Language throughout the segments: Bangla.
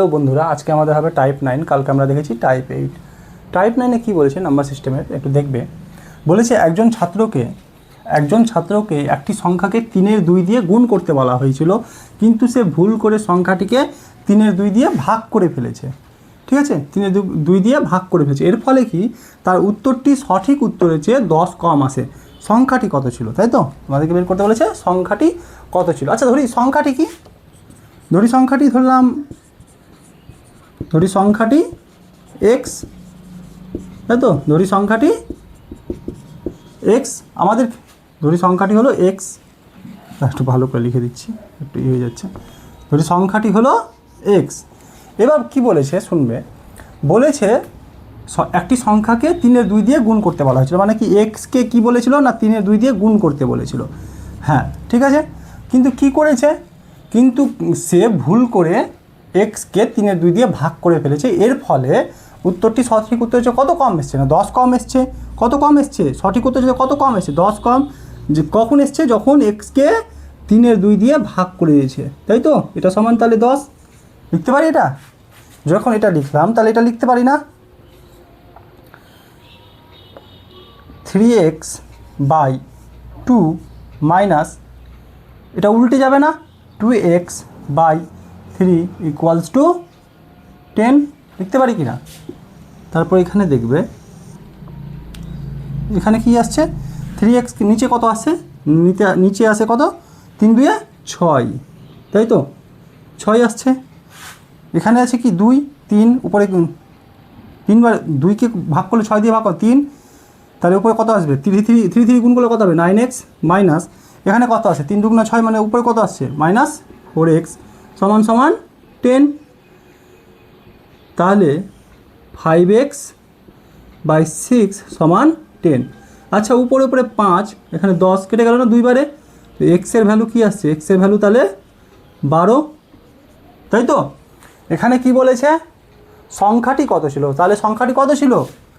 হ্যালো বন্ধুরা, আজকে আমাদের হবে টাইপ 9, কালকে আমরা দেখেছি টাইপ 8। টাইপ 9-এ কী বলেছে নাম্বার সিস্টেমের একটু দেখবে। বলেছে একজন ছাত্রকে একটি সংখ্যাকে 3/2 দিয়ে গুণ করতে বলা হয়েছিল, কিন্তু সে ভুল করে সংখ্যাটিকে 3/2 দিয়ে ভাগ করে ফেলেছে। ঠিক আছে, 3/2 দিয়ে ভাগ করে ফেলেছে। এর ফলে কি তার উত্তরটি সঠিক উত্তরের চেয়ে 10 কম আসে। সংখ্যাটি কত ছিল, তাই তো আমাদেরকে বের করতে বলেছে সংখ্যাটি কত ছিল। আচ্ছা ধরি সংখ্যাটি কি, ধরি সংখ্যাটি এক্স, তাই তো ধরি সংখ্যাটি এক্স, আমাদের ধরি সংখ্যাটি হলো এক্স। একটু ভালো করে লিখে দিচ্ছি, একটু হয়ে যাচ্ছে। ধরি সংখ্যাটি হলো এক্স। এবার কি বলেছে শুনবে, বলেছে একটি সংখ্যাকে 3/2 দিয়ে গুণ করতে বলা হয়েছিল। মানে কি এক্সকে কি বলেছিল না 3/2 দিয়ে গুণ করতে বলেছিল। হ্যাঁ ঠিক আছে, কিন্তু কি করেছে, কিন্তু সে ভুল করে এক্সকে 3/2 দিয়ে ভাগ করে ফেলেছে। এর ফলে উত্তরটি সঠিক উত্তর হচ্ছে কত কম এসছে, না 10 কম এসছে। কত কম এসছে, সঠিক উত্তর হচ্ছে কত কম এসছে, 10 কম। যে কখন এসছে, যখন এক্সকে 3/2 দিয়ে ভাগ করে দিয়েছে, তাই তো। এটা সমান তাহলে 10 লিখতে পারি। এটা যখন এটা লিখলাম তাহলে এটা লিখতে পারি না 3x/2 মাইনাস, এটা উল্টে যাবে না, 2x/3 ইকুয়ালস টু 10 লিখতে পারি কি না। তারপর এখানে দেখবে এখানে কি আসছে, 3x নিচে কত আসছে, নিচে আসে কত, 3×2 6, তাই তো 6 আসছে। এখানে আছে কি 2, 3, উপরে 3বার 2কে ভাগ করলে 6 দিয়ে ভাগ করো 3, তাহলে উপরে কত আসবে, 3 গুণ করলে কত হবে 9x, মাইনাস এখানে কত আসে 3×2 6, মানে উপরে কত আসছে -4x সমান 10। তাহলে 5x/6 সমান 10। আচ্ছা উপরে 5, এখানে 10 কেটে গেল না 2 বারে, তো এক্সের ভ্যালু কি আসছে, এক্সের ভ্যালু তাহলে 12, তাই তো। এখানে কি বলেছে সংখ্যাটি কত ছিল, তাহলে সংখ্যাটি কত ছিল,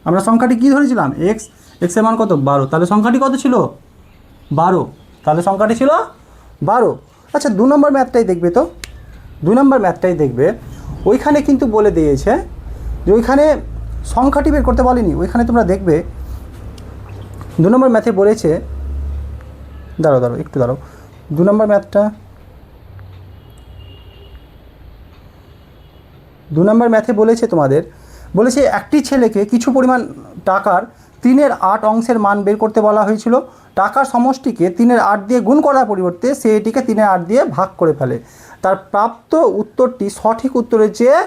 আমরা সংখ্যাটি কি ধরেছিলাম এক্সের মান কত 12, তাহলে সংখ্যাটি কত ছিল 12, তাহলে সংখ্যাটি ছিল 12। আচ্ছা 2 নম্বর ম্যাথটাই দেখবে, তো 2 নম্বর ম্যাথটাই দেখবে। ওইখানে কিন্তু বলে দিয়েছে যে ওইখানে সংখ্যাটি বের করতে বলেনি, ওইখানে তোমরা দেখবে 2 নম্বর ম্যাথে বলেছে, দাঁড়াও একটু দাঁড়াও, 2 নম্বর ম্যাথটা, 2 নম্বর ম্যাথে বলেছে তোমাদের, বলেছে একটি ছেলেকে কিছু পরিমাণ টাকার 3/8 অংশের মান বের করতে বলা হয়েছিল। টাকার সমষ্টিকে 3/8 দিয়ে গুণ করার পরিবর্তে সে এটিকে 3/8 দিয়ে ভাগ করে ফেলে। তার প্রাপ্ত উত্তরটি সঠিক উত্তরের চেয়ে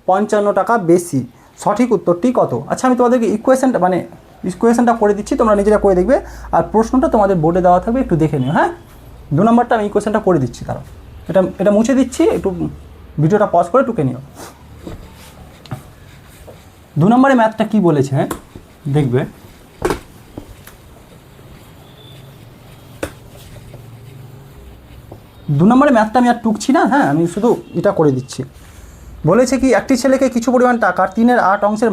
55 টাকা বেশি। সঠিক উত্তরটি কত। আচ্ছা আমি তোমাদেরকে ইকুয়েশনটা করে দিচ্ছি, তোমরা নিজেরা করে দেখবে, আর প্রশ্নটা তোমাদের বোর্ডে দেওয়া থাকবে, একটু দেখে নিও। হ্যাঁ 2 নম্বরটা আমি ইকুয়েশনটা করে দিচ্ছি, তারা এটা মুছে দিচ্ছি, একটু ভিডিওটা পজ করে টুকে নিও। 2 নম্বরে ম্যাথটা কি বলেছে দেখবে, দু নম্বরে ম্যাথটা আমি আর টুকছি না, হ্যাঁ আমি শুধু এটা করে দিচ্ছি। বলেছে কি একটি ছেলেকে কিছু পরিমাণ টাকার 3/8 অংশের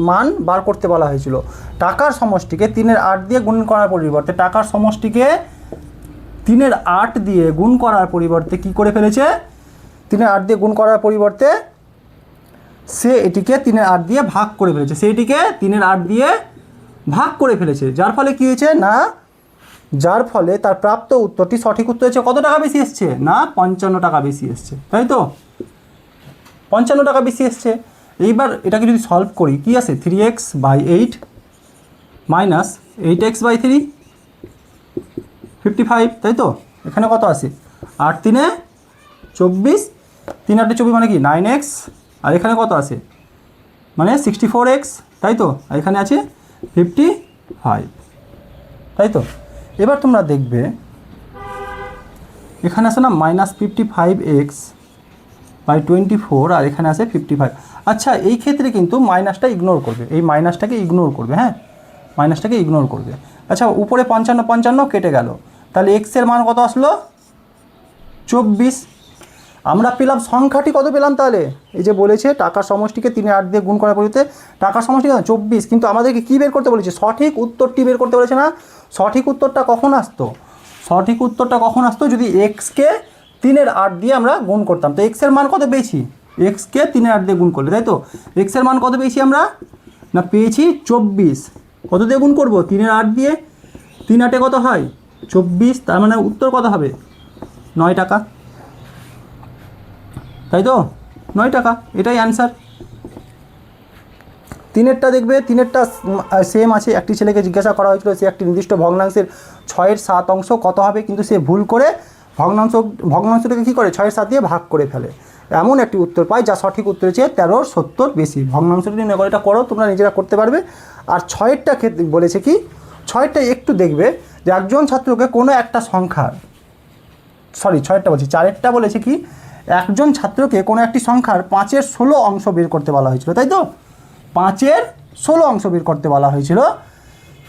মান বার করতে বলা হয়েছিল। টাকার সমষ্টিকে 3/8 দিয়ে গুণ করার পরিবর্তে, টাকার সমষ্টিকে 3/8 দিয়ে গুণ করার পরিবর্তে কী করে ফেলেছে, 3/8 দিয়ে গুণ করার পরিবর্তে সে এটিকে 3/8 দিয়ে ভাগ করে ফেলেছে, সে এটিকে 3/8 দিয়ে ভাগ করে ফেলেছে। যার ফলে কী হয়েছে না, যার ফলে তার প্রাপ্ত উত্তরটি সঠিক উত্তর হচ্ছে কত টাকা বেশি এসছে, না 55 টাকা বেশি এসছে, তাই তো 55 টাকা বেশি এসছে। এইবার এটাকে যদি সলভ করি কি আসে, 3x/8 মাইনাস 8x/3 55, তাই তো। এখানে কত আসে 8×3 24, 3×8 24 মানে কি 9x, আর এখানে কত আছে মানে 64x, তাই তো, আর এখানে আছে 55, তাই তো। এবার তোমরা দেখবে এখানে আছে না -55x/24, আর এখানে আছে 55। আচ্ছা এই ক্ষেত্রে কিন্তু মাইনাসটা ইগনোর করবে, এই মাইনাসটাকে ইগনোর করবে, হ্যাঁ মাইনাসটাকে ইগনোর করবে। আচ্ছা উপরে 55 কেটে গেল, তাহলে এক্সের মান কত আসলো 24। আমরা পেলাম সংখ্যাটি কত পেলাম, তাহলে এই যে বলেছে টাকার সমষ্টিকে 3/8 দিয়ে গুণ করার পরিবর্তে টাকার সমষ্টি 24, কিন্তু আমাদেরকে কী বের করতে বলেছে, সঠিক উত্তরটি বের করতে বলেছে না। সঠিক উত্তরটা কখন আসতো, যদি এক্সকে 3/8 দিয়ে আমরা গুণ করতাম, তো এক্সের মান কত পেয়েছি এক্সকে 3-8 দিয়ে গুণ করলে, তাই তো? এক্সের মান কত পেয়েছি আমরা? না পেয়েছি 24। কত দিয়ে গুণ করবো? 3-8 দিয়ে। 3-8 কত হয়? 24। তার মানে উত্তর কত হবে? 9 টাকা, তাই তো? 9 টাকা, এটাই অ্যান্সার। 3-এরটা দেখবে, 3-এরটা সেম আছে। একটি ছেলেকে জিজ্ঞাসা করা হয়েছিল সে একটি নির্দিষ্ট ভগ্নাংশের 6/7 অংশ কত হবে, কিন্তু সে ভুল করে ভগ্নাংশটাকে কী করে 6/7 দিয়ে ভাগ করে ফেলে। এমন একটি উত্তর পায় যা সঠিক উত্তরের চেয়ে 13/70 বেশি। ভগ্নাংশটি নির্ণয় করে, এটা করো, তোমরা নিজেরা করতে পারবে। আর 6-এরটা ক্ষেত্রে বলেছে কি, 6-এরটা একটু দেখবে যে একজন ছাত্রকে কোনো একটা সংখ্যার, 6-এরটা বলছি, 4-এরটা বলেছে কি, একজন ছাত্রকে কোনো একটি সংখ্যার 5/16 অংশ বের করতে বলা হয়েছিল, তাই তো? 5/16 অংশ বের করতে বলা হয়েছিল,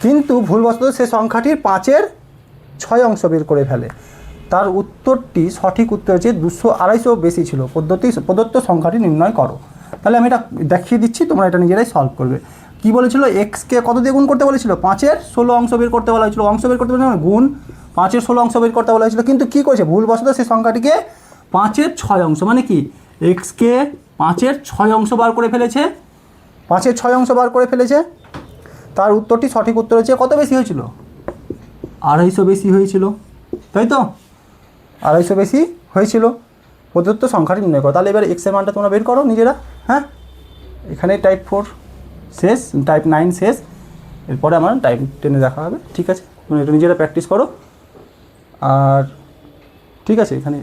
কিন্তু ভুলবশত সে সংখ্যাটির 5/6 অংশ বের করে ফেলে। তার উত্তরটি সঠিক উত্তরের চেয়ে 200-250 বেশি ছিল। প্রদত্ত সংখ্যাটি নির্ণয় করো। তাহলে আমি এটা দেখিয়ে দিচ্ছি, তোমরা এটা নিজেরাই সলভ করবে। কি বলেছিল? এক্সকে কত দিয়ে গুণ করতে বলেছিল? 5/16 অংশ বের করতে বলা হয়েছিল। অংশ বের করতে বলেছিল মানে গুণ, 5/16 অংশ বের করতে বলা হয়েছিল, কিন্তু কী করেছে? ভুলবশত সেই সংখ্যাটিকে 5/6 অংশ, মানে কি এক্সকে 5/6 অংশ বার করে ফেলেছে। 5/6 অংশ বার করে ফেলেছে। তার উত্তরটি সঠিক উত্তরের চেয়ে কত বেশি হয়েছিল? 250 বেশি হয়েছিল, তাই তো? 250 বেশি হয়েছিল। প্রদত্ত সংখ্যাটি নির্ণয় করো। তাহলে এবার এক্সের মানটা তোমরা বের করো নিজেরা। হ্যাঁ, এখানে টাইপ 4 শেষ, টাইপ 9 শেষ, এরপরে আমার টাইপ 10-এ দেখা হবে। ঠিক আছে, তোমরা একটু নিজেরা প্র্যাকটিস করো। আর ঠিক আছে, এখানে